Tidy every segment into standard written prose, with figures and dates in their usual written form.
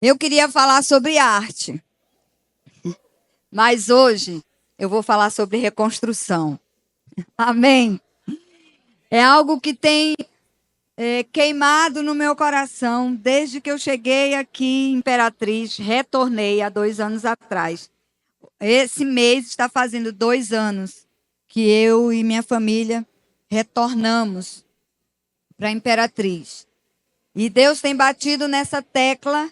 Eu queria falar sobre arte, mas hoje eu vou falar sobre reconstrução. Amém? É algo que tem queimado no meu coração desde que eu cheguei aqui em Imperatriz, retornei há 2 anos atrás. Esse mês está fazendo 2 anos que eu e minha família retornamos para Imperatriz. E Deus tem batido nessa tecla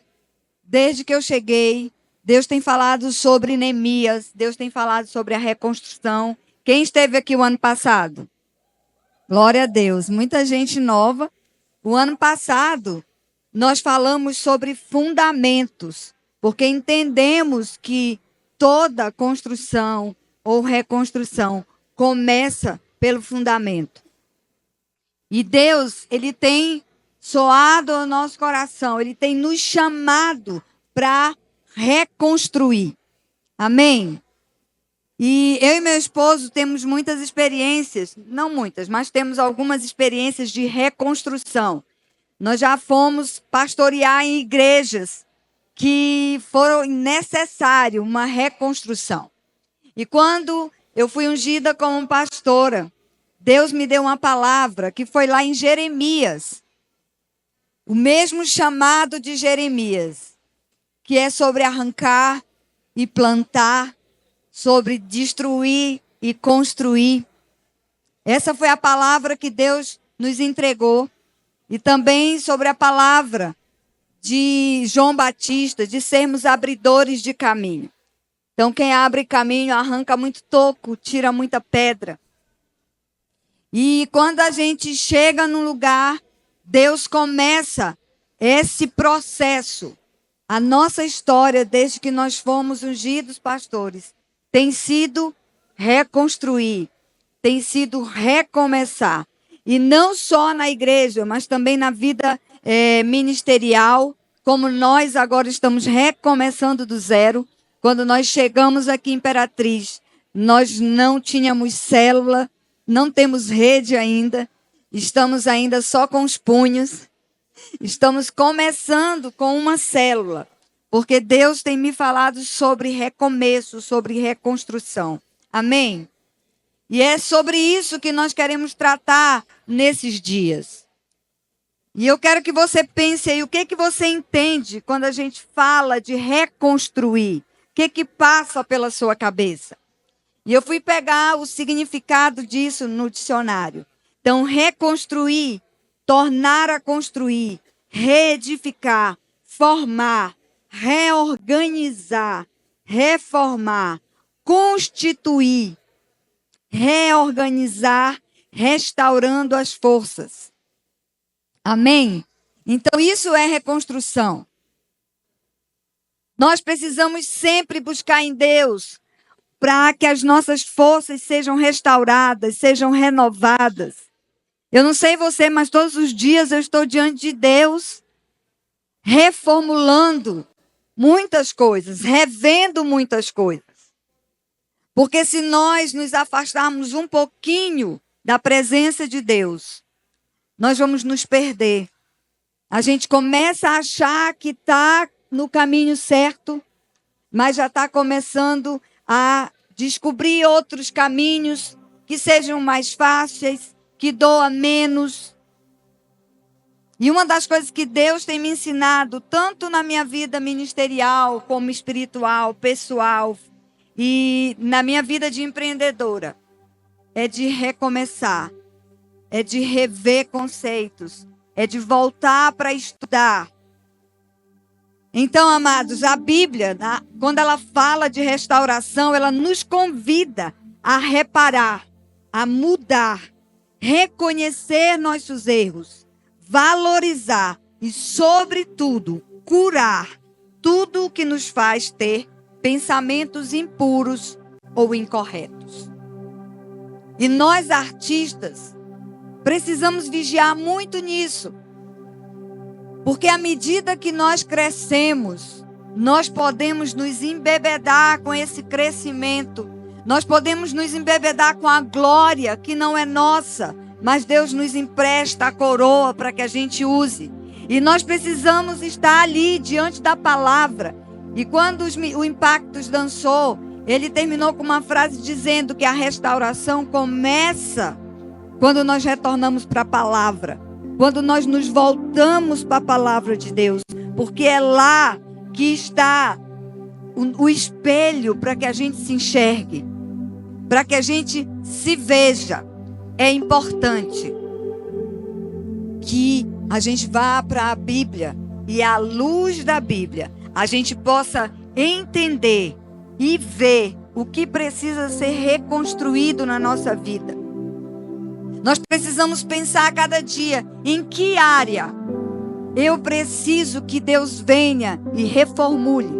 desde que eu cheguei. Deus tem falado sobre Neemias, Deus tem falado sobre a reconstrução. Quem esteve aqui o ano passado? Glória a Deus, muita gente nova. O ano passado, nós falamos sobre fundamentos, porque entendemos que toda construção ou reconstrução começa pelo fundamento. E Deus, Ele tem soado ao nosso coração, Ele tem nos chamado para reconstruir. Amém? E eu e meu esposo temos muitas experiências, não muitas, mas temos algumas experiências de reconstrução. Nós já fomos pastorear em igrejas que foram necessário uma reconstrução. E quando eu fui ungida como pastora, Deus me deu uma palavra que foi lá em Jeremias. O mesmo chamado de Jeremias, que é sobre arrancar e plantar, sobre destruir e construir. Essa foi a palavra que Deus nos entregou. E também sobre a palavra de João Batista, de sermos abridores de caminho. Então, quem abre caminho arranca muito toco, tira muita pedra. E quando a gente chega num lugar, Deus começa esse processo. A nossa história, desde que nós fomos ungidos pastores, tem sido reconstruir, tem sido recomeçar. E não só na igreja, mas também na vida ministerial, como nós agora estamos recomeçando do zero. Quando nós chegamos aqui em Imperatriz, nós não tínhamos célula, não temos rede ainda, estamos ainda só com os punhos. Estamos começando com uma célula, porque Deus tem me falado sobre recomeço, sobre reconstrução. Amém? E é sobre isso que nós queremos tratar nesses dias. E eu quero que você pense aí, o que você entende quando a gente fala de reconstruir? O que passa pela sua cabeça? E eu fui pegar o significado disso no dicionário. Então, reconstruir, tornar a construir, reedificar, formar, reorganizar, reformar, constituir, reorganizar, restaurando as forças. Amém? Então, isso é reconstrução. Nós precisamos sempre buscar em Deus para que as nossas forças sejam restauradas, sejam renovadas. Eu não sei você, mas todos os dias eu estou diante de Deus, reformulando muitas coisas, revendo muitas coisas. Porque se nós nos afastarmos um pouquinho da presença de Deus, nós vamos nos perder. A gente começa a achar que está no caminho certo, mas já está começando a descobrir outros caminhos que sejam mais fáceis, que doa menos. E uma das coisas que Deus tem me ensinado, tanto na minha vida ministerial, como espiritual, pessoal, e na minha vida de empreendedora, é de recomeçar, é de rever conceitos, é de voltar para estudar. Então, amados, a Bíblia, quando ela fala de restauração, ela nos convida a reparar, a mudar, reconhecer nossos erros, valorizar e, sobretudo, curar tudo o que nos faz ter pensamentos impuros ou incorretos. E nós, artistas, precisamos vigiar muito nisso. Porque à medida que nós crescemos, nós podemos nos embebedar com esse crescimento. Nós podemos nos embebedar com a glória que não é nossa, mas Deus nos empresta a coroa para que a gente use. E nós precisamos estar ali diante da palavra. E quando o Impactos dançou, ele terminou com uma frase dizendo que a restauração começa quando nós retornamos para a palavra. Quando nós nos voltamos para a palavra de Deus. Porque é lá que está o espelho para que a gente se enxergue. Para que a gente se veja. É importante que a gente vá para a Bíblia e à luz da Bíblia a gente possa entender e ver o que precisa ser reconstruído na nossa vida. Nós precisamos pensar a cada dia em que área eu preciso que Deus venha e reformule.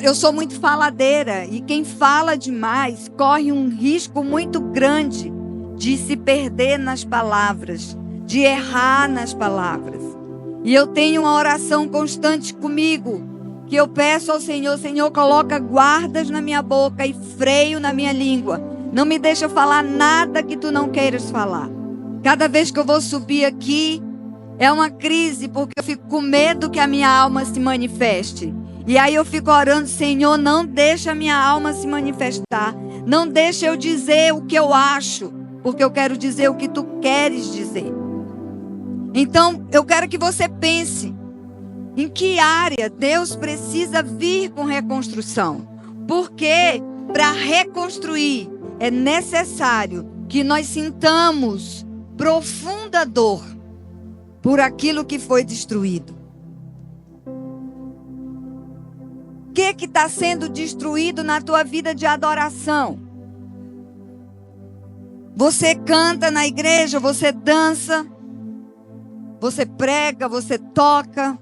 Eu sou muito faladeira e quem fala demais corre um risco muito grande de se perder nas palavras, de errar nas palavras. E eu tenho uma oração constante comigo, que eu peço ao Senhor, Senhor, coloca guardas na minha boca e freio na minha língua. Não me deixa falar nada que tu não queiras falar. Cada vez que eu vou subir aqui, é uma crise, porque eu fico com medo que a minha alma se manifeste. E aí eu fico orando, Senhor, não deixa a minha alma se manifestar. Não deixa eu dizer o que eu acho, porque eu quero dizer o que tu queres dizer. Então, eu quero que você pense em que área Deus precisa vir com reconstrução. Porque para reconstruir é necessário que nós sintamos profunda dor por aquilo que foi destruído. O que está sendo destruído na tua vida de adoração? Você canta na igreja, você dança, você prega, você toca.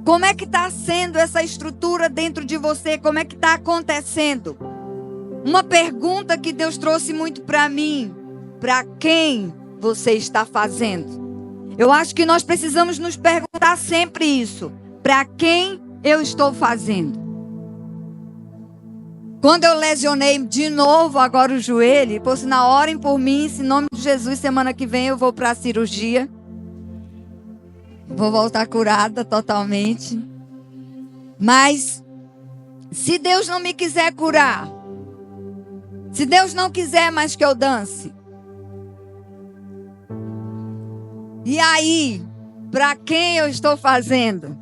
Como é que está sendo essa estrutura dentro de você? Como é que está acontecendo? Uma pergunta que Deus trouxe muito para mim. Para quem você está fazendo? Eu acho que nós precisamos nos perguntar sempre isso. Para quem eu estou fazendo? Quando eu lesionei de novo agora o joelho, por sinal, orem por mim, em nome de Jesus, semana que vem eu vou para a cirurgia. Vou voltar curada totalmente. Mas, se Deus não me quiser curar, se Deus não quiser mais que eu dance, e aí, para quem eu estou fazendo?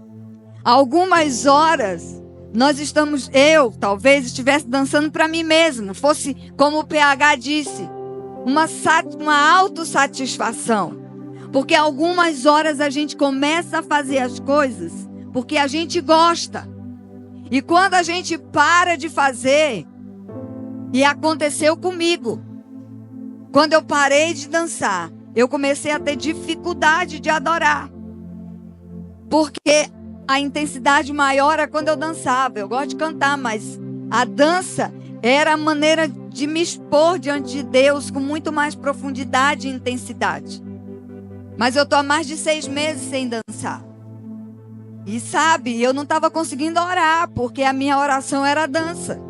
Algumas horas, eu talvez estivesse dançando para mim mesmo, fosse como o PH disse, uma autossatisfação. Porque algumas horas a gente começa a fazer as coisas porque a gente gosta. E quando a gente para de fazer, e aconteceu comigo, quando eu parei de dançar, eu comecei a ter dificuldade de adorar. Porque a intensidade maior era quando eu dançava. Eu gosto de cantar, mas a dança era a maneira de me expor diante de Deus com muito mais profundidade e intensidade. Mas eu estou há mais de 6 meses sem dançar. E sabe, eu não estava conseguindo orar, porque a minha oração era dança.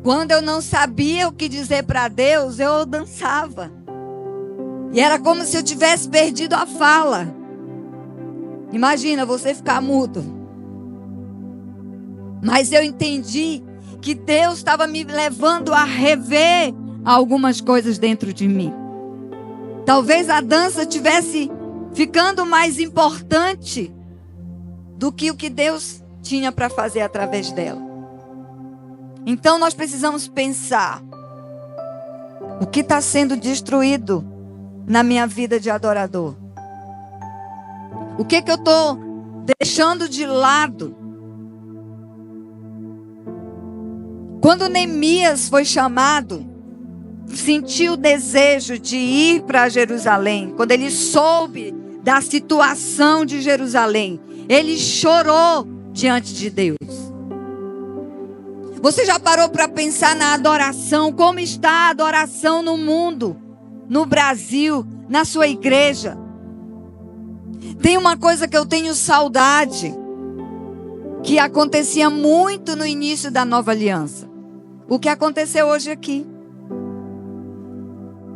Quando eu não sabia o que dizer para Deus, eu dançava. E era como se eu tivesse perdido a fala. Imagina você ficar mudo. Mas eu entendi que Deus estava me levando a rever algumas coisas dentro de mim. Talvez a dança tivesse ficando mais importante do que o que Deus tinha para fazer através dela. Então nós precisamos pensar: o que está sendo destruído na minha vida de adorador? O que eu estou deixando de lado? Quando Neemias foi chamado, sentiu o desejo de ir para Jerusalém. Quando ele soube da situação de Jerusalém, ele chorou diante de Deus. Você já parou para pensar na adoração? Como está a adoração no mundo, no Brasil, na sua igreja? Tem uma coisa que eu tenho saudade, que acontecia muito no início da nova aliança. O que aconteceu hoje aqui.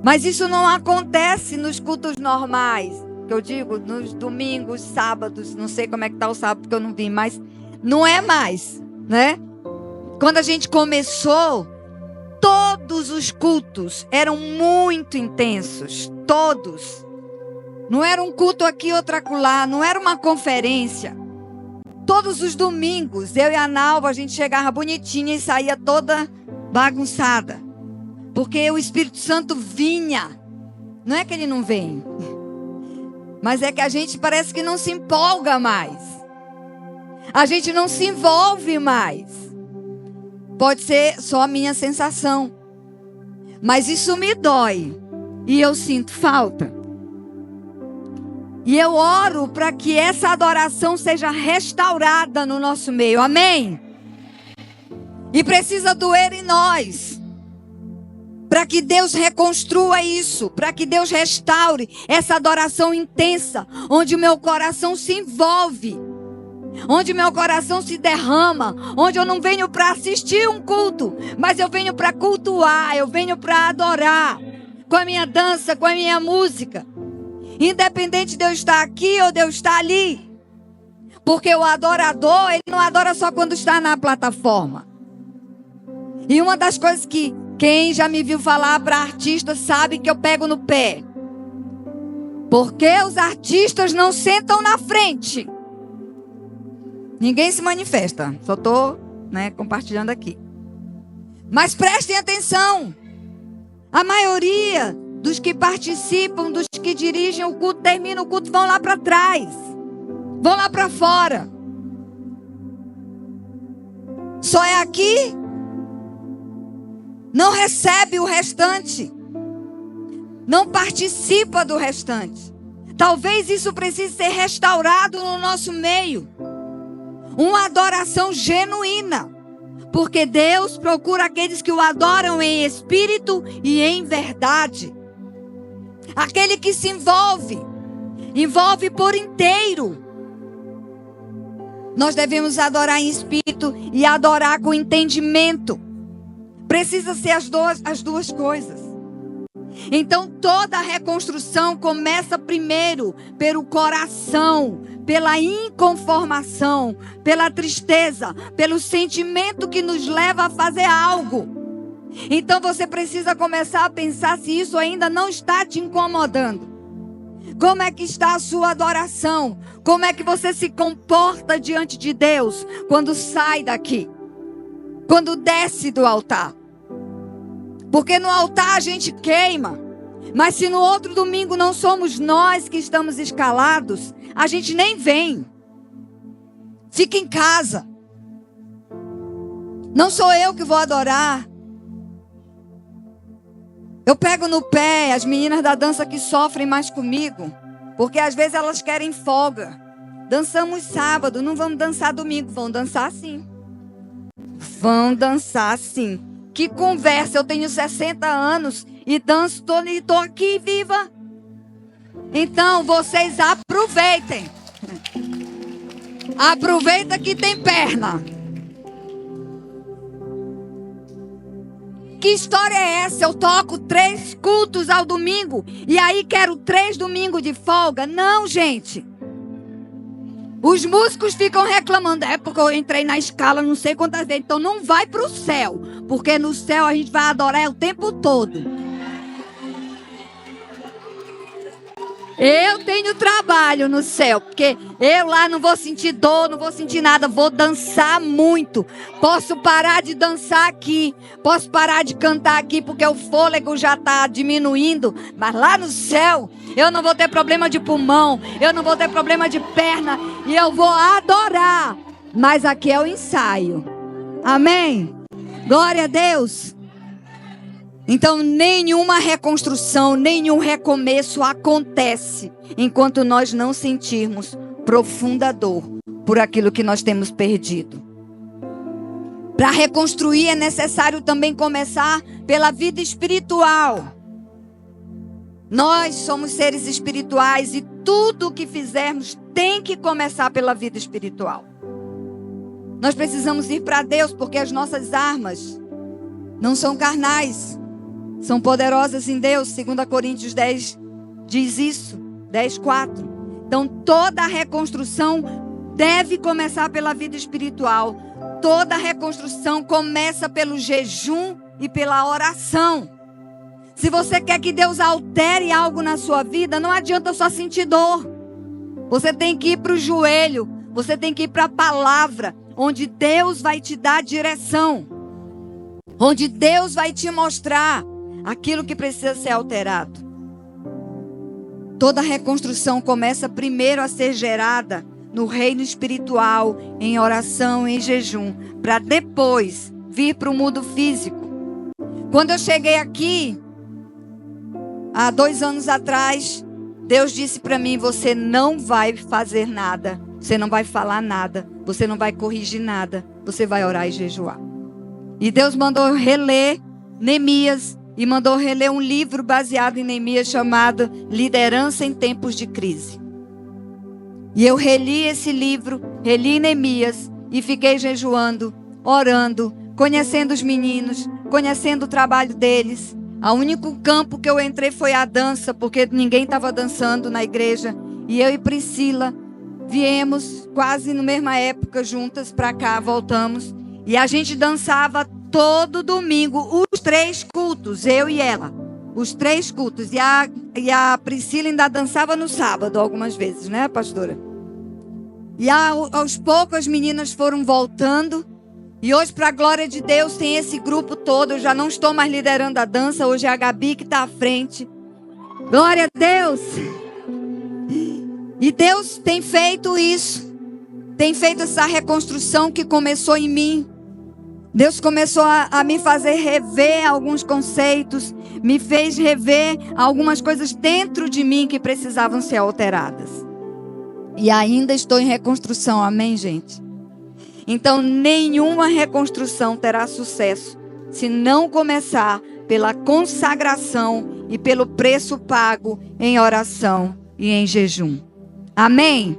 Mas isso não acontece nos cultos normais. Que eu digo, nos domingos, sábados. Não sei como é que está o sábado, porque eu não vi. Mas não é mais, né? Quando a gente começou, todos os cultos eram muito intensos. Todos. Não era um culto aqui, outro acolá. Não era uma conferência. Todos os domingos, eu e a Nalva, a gente chegava bonitinha e saía toda bagunçada. Porque o Espírito Santo vinha. Não é que ele não vem. Mas é que a gente parece que não se empolga mais. A gente não se envolve mais. Pode ser só a minha sensação. Mas isso me dói. E eu sinto falta. E eu oro para que essa adoração seja restaurada no nosso meio. Amém? E precisa doer em nós. Para que Deus reconstrua isso. Para que Deus restaure essa adoração intensa. Onde o meu coração se envolve. Onde meu coração se derrama. Onde eu não venho para assistir um culto. Mas eu venho para cultuar. Eu venho para adorar. Com a minha dança, com a minha música. Independente de eu estar aqui ou de eu estar ali. Porque o adorador, ele não adora só quando está na plataforma. E uma das coisas que quem já me viu falar para artistas sabe que eu pego no pé. Porque os artistas não sentam na frente. Ninguém se manifesta. Só estou, compartilhando aqui. Mas prestem atenção. A maioria dos que participam, dos que dirigem o culto, terminam o culto, vão lá para trás. Vão lá para fora. Só é aqui. Não recebe o restante. Não participa do restante. Talvez isso precise ser restaurado no nosso meio. Uma adoração genuína. Porque Deus procura aqueles que o adoram em espírito e em verdade. Aquele que se envolve. Envolve por inteiro. Nós devemos adorar em espírito e adorar com entendimento. Precisa ser as duas coisas. Então toda a reconstrução começa primeiro pelo coração, pela inconformação, pela tristeza, pelo sentimento que nos leva a fazer algo. Então você precisa começar a pensar se isso ainda não está te incomodando. Como é que está a sua adoração? Como é que você se comporta diante de Deus quando sai daqui? Quando desce do altar? Porque no altar a gente queima. Mas se no outro domingo não somos nós que estamos escalados, a gente nem vem. Fica em casa. Não sou eu que vou adorar. Eu pego no pé as meninas da dança que sofrem mais comigo. Porque às vezes elas querem folga. Dançamos sábado, não vamos dançar domingo. Vão dançar sim. Vão dançar sim. Que conversa, eu tenho 60 anos e danço, estou aqui viva. Então vocês aproveitem. Aproveita que tem perna. Que história é essa? Eu toco 3 cultos ao domingo e aí quero 3 domingos de folga? Não, gente. Os músicos ficam reclamando. É porque eu entrei na escala não sei quantas vezes. Então não vai para o céu. Porque no céu a gente vai adorar o tempo todo. Eu tenho trabalho no céu, porque eu lá não vou sentir dor, não vou sentir nada, vou dançar muito. Posso parar de dançar aqui, posso parar de cantar aqui, porque o fôlego já está diminuindo. Mas lá no céu, eu não vou ter problema de pulmão, eu não vou ter problema de perna, e eu vou adorar. Mas aqui é o ensaio. Amém? Glória a Deus. Então, nenhuma reconstrução, nenhum recomeço acontece enquanto nós não sentirmos profunda dor por aquilo que nós temos perdido. Para reconstruir é necessário também começar pela vida espiritual. Nós somos seres espirituais e tudo o que fizermos tem que começar pela vida espiritual. Nós precisamos ir para Deus porque as nossas armas não são carnais. são poderosas em Deus. 2 Coríntios 10 diz isso, 10:4. Então, toda a reconstrução deve começar pela vida espiritual. Toda a reconstrução começa pelo jejum e pela oração. Se você quer que Deus altere algo na sua vida, não adianta só sentir dor. Você tem que ir para o joelho, você tem que ir para a palavra, onde Deus vai te dar direção, onde Deus vai te mostrar aquilo que precisa ser alterado. Toda reconstrução começa primeiro a ser gerada no reino espiritual, em oração, em jejum, para depois vir para o mundo físico. Quando eu cheguei aqui, há 2 anos atrás, Deus disse para mim: você não vai fazer nada, você não vai falar nada, você não vai corrigir nada, você vai orar e jejuar. E Deus mandou reler Neemias e mandou reler um livro baseado em Neemias chamado Liderança em Tempos de Crise. E eu reli esse livro, reli Neemias e fiquei jejuando, orando, conhecendo os meninos, conhecendo o trabalho deles. O único campo que eu entrei foi a dança, porque ninguém estava dançando na igreja. E eu e Priscila viemos quase na mesma época juntas para cá, voltamos. E a gente dançava todo domingo, os 3 cultos, eu e ela. Os 3 cultos. E a Priscila ainda dançava no sábado algumas vezes, né, pastora? E aos poucos as meninas foram voltando. E hoje, para a glória de Deus, tem esse grupo todo. Eu já não estou mais liderando a dança. Hoje é a Gabi que está à frente. Glória a Deus. E Deus tem feito isso. Tem feito essa reconstrução que começou em mim. Deus começou a me fazer rever alguns conceitos. Me fez rever algumas coisas dentro de mim que precisavam ser alteradas. E ainda estou em reconstrução. Amém, gente? Então, nenhuma reconstrução terá sucesso se não começar pela consagração e pelo preço pago em oração e em jejum. Amém?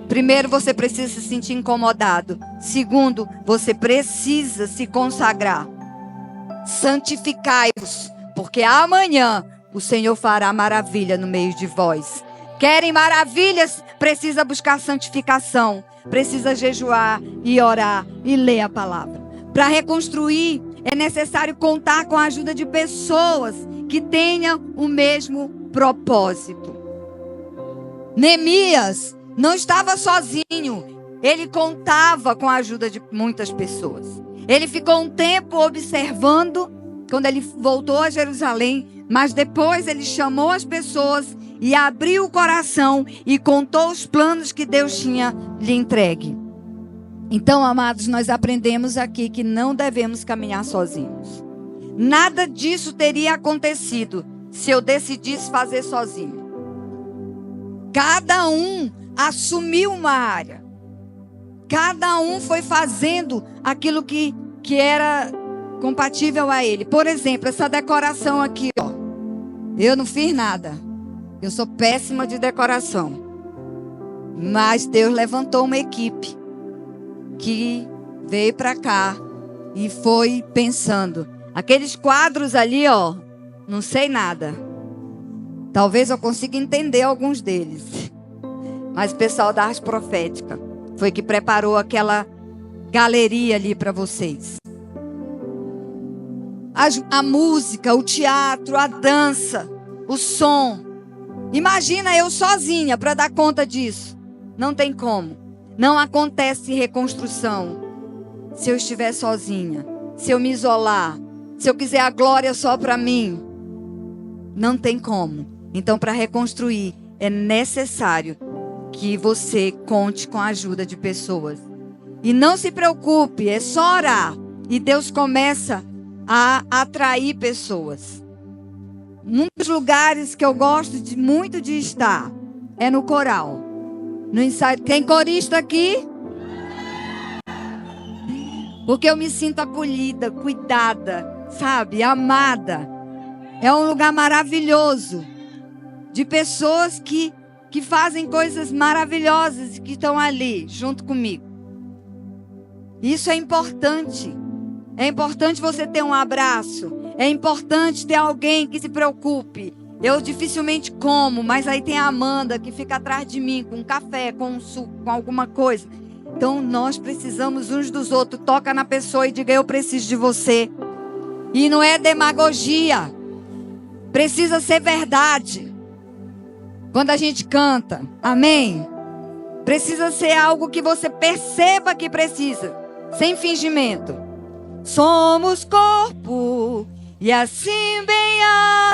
Primeiro, você precisa se sentir incomodado. Segundo, você precisa se consagrar. Santificai-vos, porque amanhã o Senhor fará maravilha no meio de vós. Querem maravilhas? Precisa buscar santificação. Precisa jejuar e orar e ler a palavra. Para reconstruir, é necessário contar com a ajuda de pessoas que tenham o mesmo propósito. Neemias não estava sozinho. Ele contava com a ajuda de muitas pessoas. Ele ficou um tempo observando quando ele voltou a Jerusalém, mas depois ele chamou as pessoas e abriu o coração e contou os planos que Deus tinha lhe entregue. Então, amados, nós aprendemos aqui que não devemos caminhar sozinhos. Nada disso teria acontecido se eu decidisse fazer sozinho. Cada um assumiu uma área. Cada um foi fazendo aquilo que era compatível a ele. Por exemplo, essa decoração aqui, ó. Eu não fiz nada. Eu sou péssima de decoração. Mas Deus levantou uma equipe que veio para cá e foi pensando. Aqueles quadros ali, ó, não sei nada. Talvez eu consiga entender alguns deles. Mas o pessoal da arte profética foi que preparou aquela galeria ali para vocês. A música, o teatro, a dança, o som. Imagina eu sozinha para dar conta disso. Não tem como. Não acontece reconstrução se eu estiver sozinha. Se eu me isolar. Se eu quiser a glória só para mim. Não tem como. Então, para reconstruir, é necessário que você conte com a ajuda de pessoas. E não se preocupe, é só orar. E Deus começa a atrair pessoas. Um dos lugares que eu gosto muito de estar é no coral. No ensaio. Tem corista aqui? Porque eu me sinto acolhida, cuidada, sabe? Amada. É um lugar maravilhoso. De pessoas que fazem coisas maravilhosas e que estão ali junto comigo. Isso é importante. É importante você ter um abraço. É importante ter alguém que se preocupe. Eu dificilmente como, mas aí tem a Amanda que fica atrás de mim com um café, com um suco, com alguma coisa. Então nós precisamos uns dos outros. Toca na pessoa e diga: eu preciso de você. E não é demagogia. Precisa ser verdade. Quando a gente canta, amém? Precisa ser algo que você perceba que precisa, sem fingimento. Somos corpo e assim bem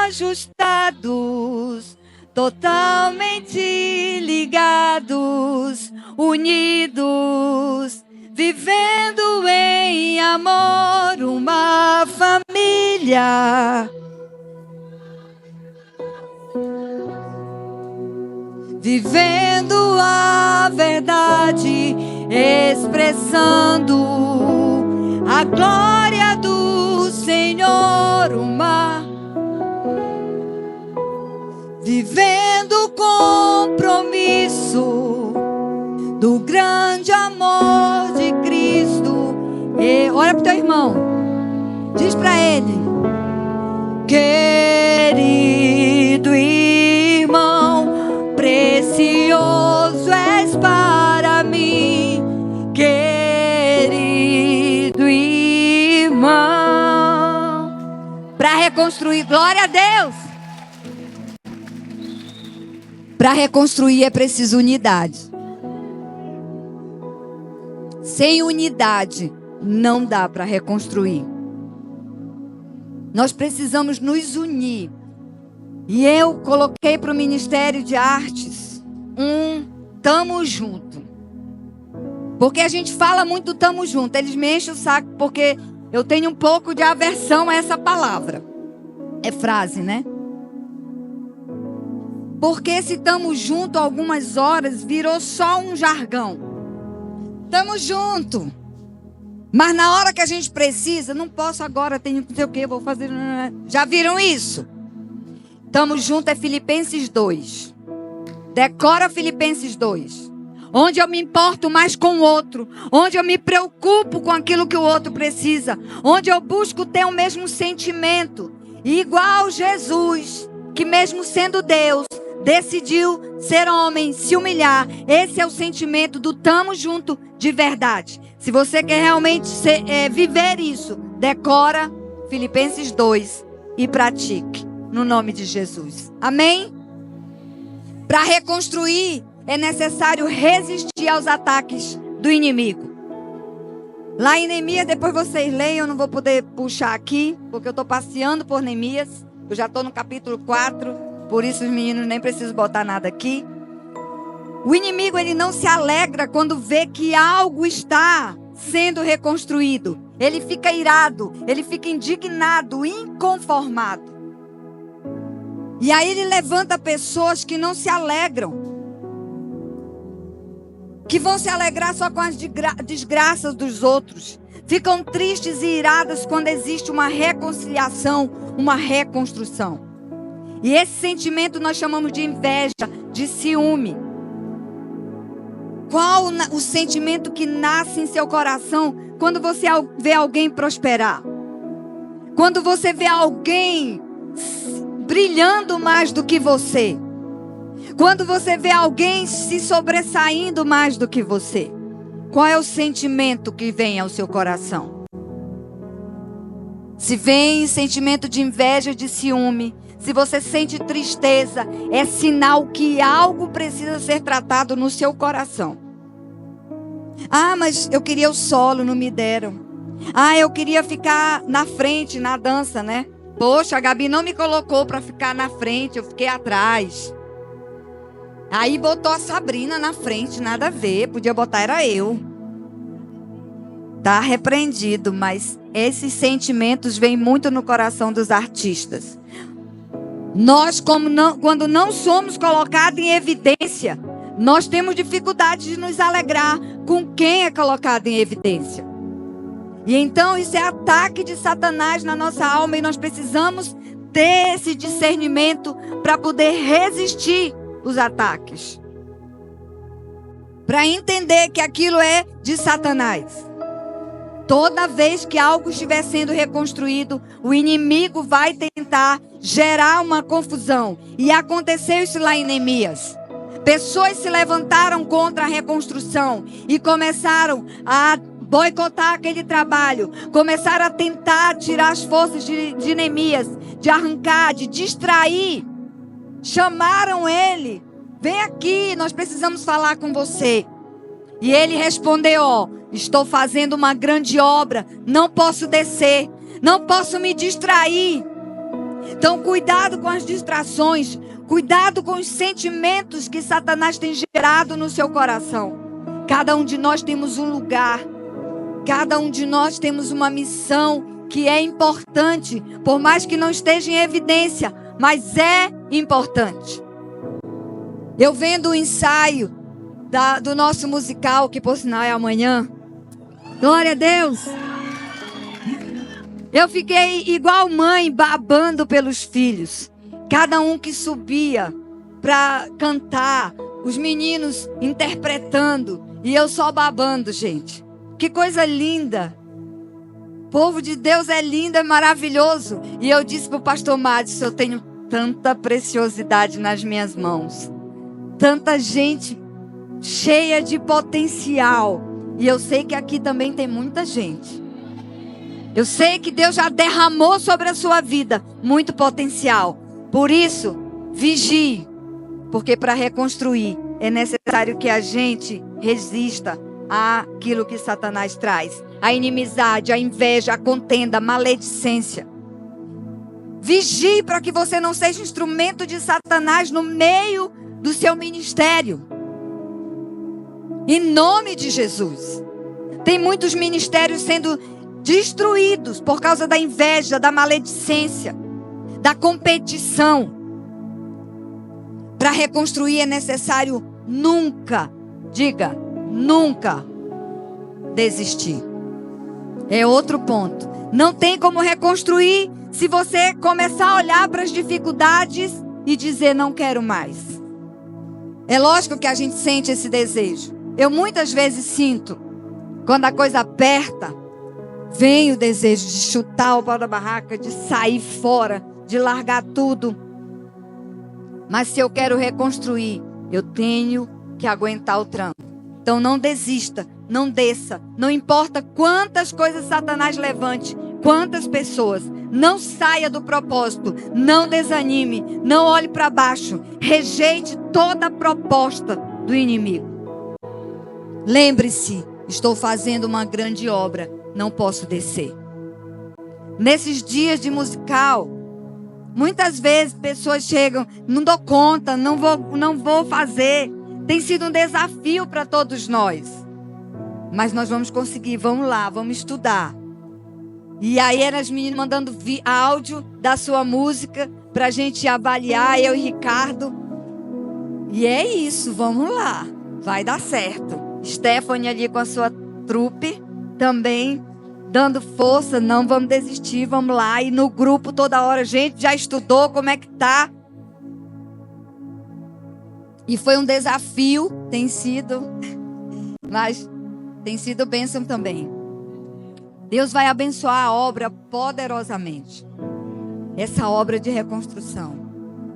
ajustados, totalmente ligados, unidos, vivendo em amor, uma família. Vivendo a verdade, expressando a glória do Senhor, vivendo o compromisso do grande amor de Cristo. Olha para o teu irmão, diz para ele: querido irmão, precioso és para mim, querido irmão. Para reconstruir, glória a Deus. Para reconstruir é preciso unidade. Sem unidade não dá para reconstruir. Nós precisamos nos unir. E eu coloquei para o Ministério de Artes tamo junto. Porque a gente fala muito tamo junto. Eles me enchem o saco porque eu tenho um pouco de aversão a essa palavra. É frase, né? Porque esse tamo junto algumas horas virou só um jargão. Tamo junto. Mas na hora que a gente precisa, não posso agora, tenho não sei o que, vou fazer. Já viram isso? Tamo junto é Filipenses 2. Decora Filipenses 2. Onde eu me importo mais com o outro. Onde eu me preocupo com aquilo que o outro precisa. Onde eu busco ter o mesmo sentimento. Igual Jesus, que mesmo sendo Deus, decidiu ser homem, se humilhar. Esse é o sentimento do tamo junto de verdade. Se você quer realmente viver isso, decora Filipenses 2 e pratique. No nome de Jesus. Amém? Para reconstruir, é necessário resistir aos ataques do inimigo. Lá em Neemias, depois vocês leiam, eu não vou poder puxar aqui, porque eu estou passeando por Neemias. Eu já estou no capítulo 4, por isso os meninos nem precisam botar nada aqui. O inimigo, ele não se alegra quando vê que algo está sendo reconstruído. Ele fica irado, ele fica indignado, inconformado. E aí ele levanta pessoas que não se alegram. Que vão se alegrar só com as desgraças dos outros. Ficam tristes e iradas quando existe uma reconciliação, uma reconstrução. E esse sentimento nós chamamos de inveja, de ciúme. Qual o sentimento que nasce em seu coração quando você vê alguém prosperar? Quando você vê alguém brilhando mais do que você. Quando você vê alguém se sobressaindo mais do que você. Qual é o sentimento que vem ao seu coração? Se vem sentimento de inveja, de ciúme, se você sente tristeza, é sinal que algo precisa ser tratado no seu coração. Ah, mas eu queria o solo, não me deram. Ah, eu queria ficar na frente, na dança, né? Poxa, a Gabi não me colocou para ficar na frente, eu fiquei atrás. Aí botou a Sabrina na frente, nada a ver, podia botar era eu. Tá repreendido, mas esses sentimentos vêm muito no coração dos artistas. Nós, quando não somos colocados em evidência, nós temos dificuldade de nos alegrar com quem é colocado em evidência. E então isso é ataque de Satanás na nossa alma e nós precisamos ter esse discernimento para poder resistir os ataques. Para entender que aquilo é de Satanás. Toda vez que algo estiver sendo reconstruído, o inimigo vai tentar gerar uma confusão. E aconteceu isso lá em Neemias. Pessoas se levantaram contra a reconstrução e começaram a boicotar aquele trabalho. Começaram a tentar tirar as forças de Neemias, de arrancar, de distrair. Chamaram ele. Vem aqui, nós precisamos falar com você. E ele respondeu: estou fazendo uma grande obra, não posso descer, não posso me distrair. Então cuidado com as distrações, cuidado com os sentimentos que Satanás tem gerado no seu coração. Cada um de nós temos um lugar, cada um de nós temos uma missão que é importante, por mais que não esteja em evidência, mas é importante. Eu vendo o ensaio do nosso musical, que por sinal é amanhã. Glória a Deus. Eu fiquei igual mãe, babando pelos filhos. Cada um que subia para cantar, os meninos interpretando, e eu só babando, gente. Que coisa linda. O povo de Deus é lindo, é maravilhoso. E eu disse para o pastor Madison: eu tenho tanta preciosidade nas minhas mãos. Tanta gente cheia de potencial. E eu sei que aqui também tem muita gente. Eu sei que Deus já derramou sobre a sua vida muito potencial. Por isso, vigie. Porque para reconstruir é necessário que a gente resista àquilo que Satanás traz. A inimizade, a inveja, a contenda, a maledicência. Vigie para que você não seja instrumento de Satanás no meio do seu ministério. Em nome de Jesus. Tem muitos ministérios sendo destruídos por causa da inveja, da maledicência, da competição. Para reconstruir é necessário nunca, diga, nunca desistir. É outro ponto. Não tem como reconstruir se você começar a olhar para as dificuldades e dizer: não quero mais. É lógico que a gente sente esse desejo. Eu muitas vezes sinto, quando a coisa aperta, vem o desejo de chutar o pau da barraca, de sair fora, de largar tudo. Mas se eu quero reconstruir, eu tenho que aguentar o tranco. Então não desista, não desça. Não importa quantas coisas Satanás levante, quantas pessoas. Não saia do propósito, não desanime, não olhe para baixo. Rejeite toda a proposta do inimigo. Lembre-se, estou fazendo uma grande obra, não posso descer. Nesses dias de musical, muitas vezes pessoas chegam: não dou conta, não vou fazer. Tem sido um desafio para todos nós. Mas nós vamos conseguir, vamos lá, vamos estudar. E aí eram as meninas mandando áudio da sua música para a gente avaliar, eu e Ricardo. E é isso, vamos lá, vai dar certo. Stephanie ali com a sua trupe também dando força, não vamos desistir, vamos lá. E no grupo toda hora: gente, já estudou, como é que tá? E foi um desafio, tem sido, mas tem sido bênção também. Deus vai abençoar a obra poderosamente, essa obra de reconstrução.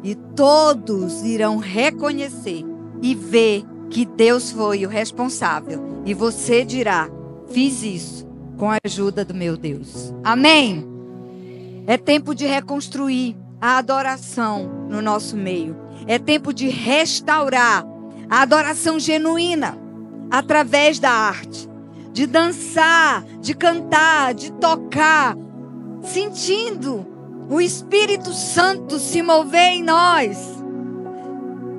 E todos irão reconhecer e ver que Deus foi o responsável. E você dirá: fiz isso com a ajuda do meu Deus. Amém? É tempo de reconstruir a adoração no nosso meio. É tempo de restaurar a adoração genuína através da arte. De dançar, de cantar, de tocar, sentindo o Espírito Santo se mover em nós.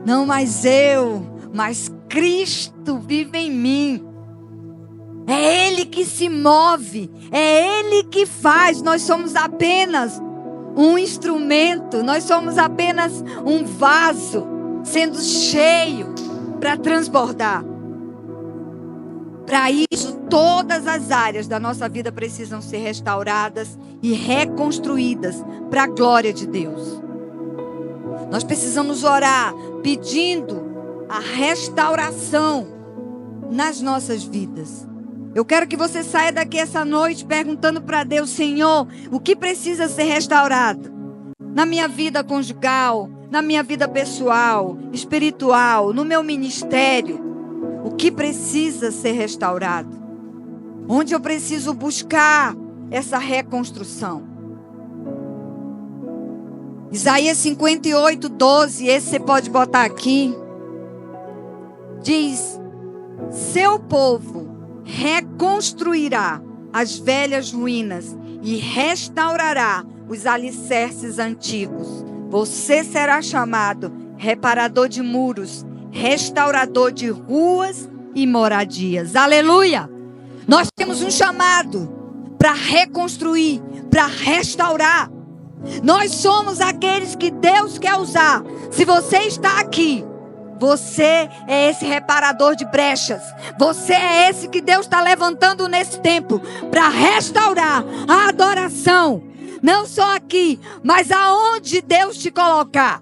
Não mais eu, mas Cristo vive em mim. É Ele que se move, é Ele que faz. Nós somos apenas um instrumento, nós somos apenas um vaso sendo cheio para transbordar. Para isso, todas as áreas da nossa vida precisam ser restauradas e reconstruídas para a glória de Deus. Nós precisamos orar pedindo a restauração nas nossas vidas. Eu quero que você saia daqui essa noite perguntando para Deus: Senhor, o que precisa ser restaurado? Na minha vida conjugal, na minha vida pessoal, espiritual, no meu ministério. O que precisa ser restaurado? Onde eu preciso buscar essa reconstrução? Isaías 58, 12, esse você pode botar aqui. Diz: seu povo reconstruirá as velhas ruínas e restaurará os alicerces antigos. Você será chamado reparador de muros, restaurador de ruas e moradias. Aleluia! Nós temos um chamado para reconstruir, para restaurar. Nós somos aqueles que Deus quer usar. Se você está aqui, você é esse reparador de brechas. Você é esse que Deus está levantando nesse tempo para restaurar a adoração. Não só aqui, mas aonde Deus te colocar.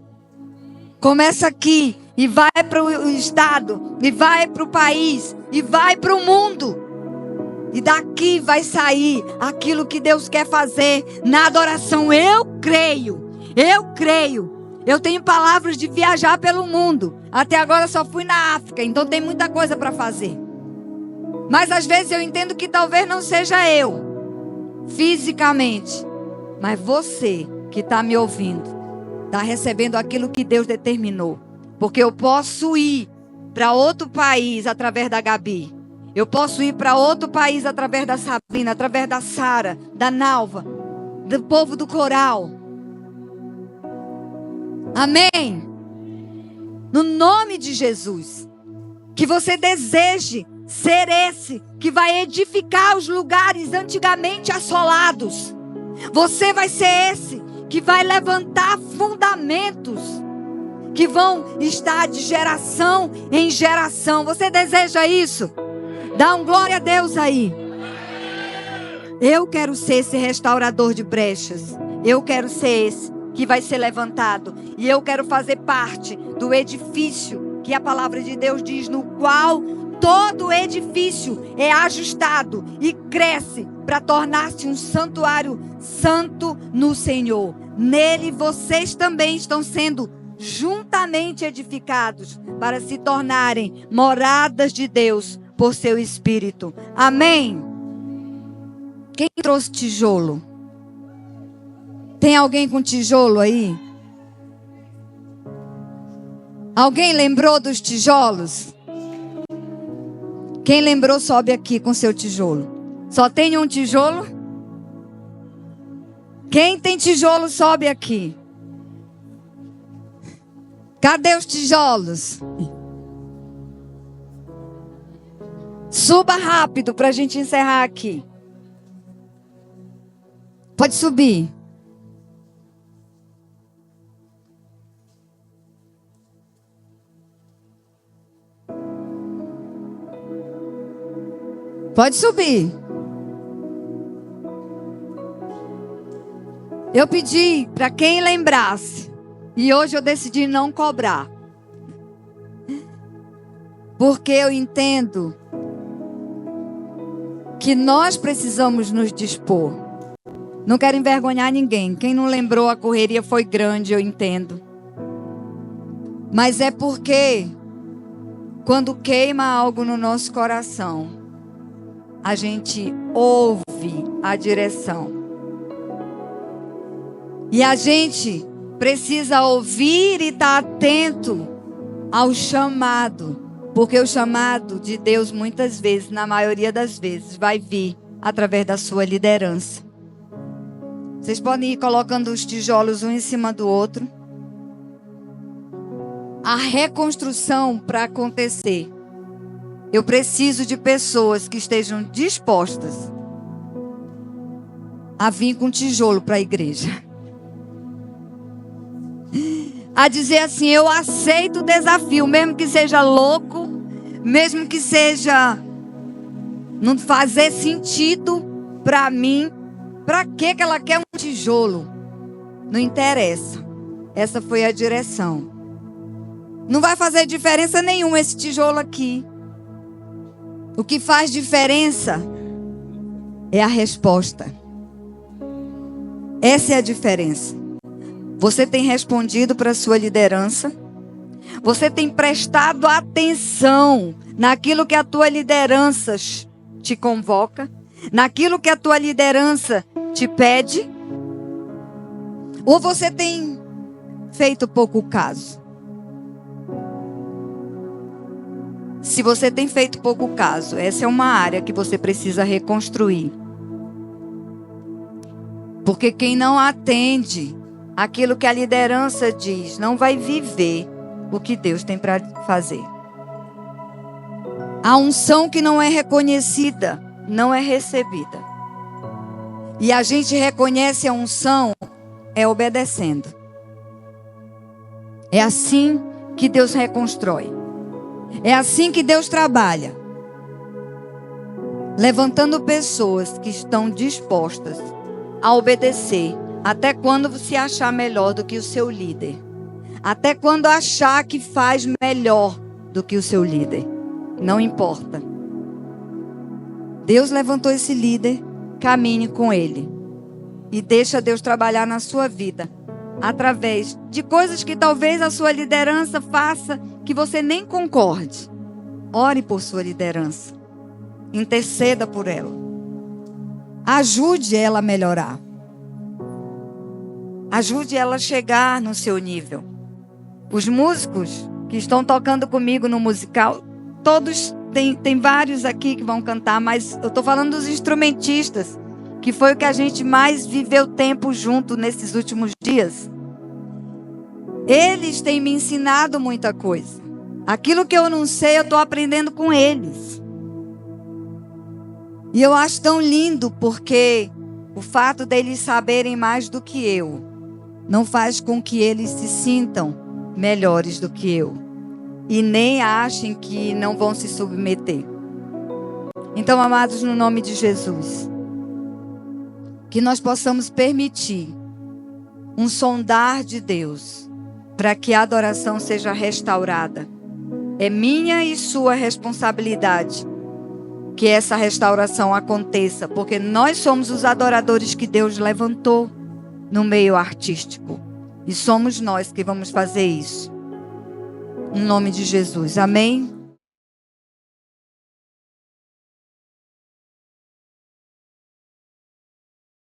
Começa aqui e vai para o estado, e vai para o país, e vai para o mundo. E daqui vai sair aquilo que Deus quer fazer na adoração. Eu creio. Eu tenho palavras de viajar pelo mundo. Até agora só fui na África, então tem muita coisa para fazer. Mas às vezes eu entendo que talvez não seja eu, fisicamente. Mas você que está me ouvindo, está recebendo aquilo que Deus determinou. Porque eu posso ir para outro país através da Gabi. Eu posso ir para outro país através da Sabrina, através da Sara, da Nalva, do povo do coral. Amém? No nome de Jesus. Que você deseje ser esse que vai edificar os lugares antigamente assolados. Você vai ser esse que vai levantar fundamentos que vão estar de geração em geração. Você deseja isso? Dá um glória a Deus aí. Eu quero ser esse restaurador de brechas. Eu quero ser esse que vai ser levantado. E eu quero fazer parte do edifício que a palavra de Deus diz, no qual todo edifício é ajustado e cresce para tornar-se um santuário santo no Senhor. Nele vocês também estão sendo juntamente edificados para se tornarem moradas de Deus por seu Espírito. Amém? Quem trouxe tijolo? Tem alguém com tijolo aí? Alguém lembrou dos tijolos? Quem lembrou, sobe aqui com seu tijolo. Só tem um tijolo? Quem tem tijolo, sobe aqui. Cadê os tijolos? Suba rápido para a gente encerrar aqui. Pode subir. Pode subir. Eu pedi para quem lembrasse. E hoje eu decidi não cobrar. Porque eu entendo que nós precisamos nos dispor. Não quero envergonhar ninguém. Quem não lembrou, a correria foi grande, eu entendo. Mas é porque quando queima algo no nosso coração, a gente ouve a direção. E a gente precisa ouvir e estar atento ao chamado. Porque o chamado de Deus, muitas vezes, na maioria das vezes, vai vir através da sua liderança. Vocês podem ir colocando os tijolos um em cima do outro. A reconstrução para acontecer, eu preciso de pessoas que estejam dispostas a vir com tijolo para a igreja. A dizer assim: eu aceito o desafio, mesmo que seja louco, mesmo que seja não fazer sentido para mim. Para que ela quer um tijolo? Não interessa. Essa foi a direção. Não vai fazer diferença nenhuma esse tijolo aqui. O que faz diferença é a resposta. Essa é a diferença. Você tem respondido para a sua liderança? Você tem prestado atenção naquilo que a tua liderança te convoca? Naquilo que a tua liderança te pede? Ou você tem feito pouco caso? Se você tem feito pouco caso, essa é uma área que você precisa reconstruir. Porque quem não atende aquilo que a liderança diz, não vai viver o que Deus tem para fazer. A unção que não é reconhecida, não é recebida. E a gente reconhece a unção obedecendo. É assim que Deus reconstrói. É assim que Deus trabalha. Levantando pessoas que estão dispostas a obedecer. Até quando se achar melhor do que o seu líder. Até quando achar que faz melhor do que o seu líder. Não importa. Deus levantou esse líder, caminhe com ele. E deixa Deus trabalhar na sua vida. Através de coisas que talvez a sua liderança faça que você nem concorde. Ore por sua liderança. Interceda por ela. Ajude ela a melhorar. Ajude ela a chegar no seu nível. Os músicos que estão tocando comigo no musical, todos, tem vários aqui que vão cantar, mas eu estou falando dos instrumentistas, que foi o que a gente mais viveu tempo junto nesses últimos dias. Eles têm me ensinado muita coisa. Aquilo que eu não sei, eu estou aprendendo com eles. E eu acho tão lindo, porque o fato deles saberem mais do que eu não faz com que eles se sintam melhores do que eu. E nem achem que não vão se submeter. Então, amados, no nome de Jesus, que nós possamos permitir um sondar de Deus para que a adoração seja restaurada. É minha e sua responsabilidade que essa restauração aconteça, porque nós somos os adoradores que Deus levantou no meio artístico. E somos nós que vamos fazer isso. Em nome de Jesus. Amém?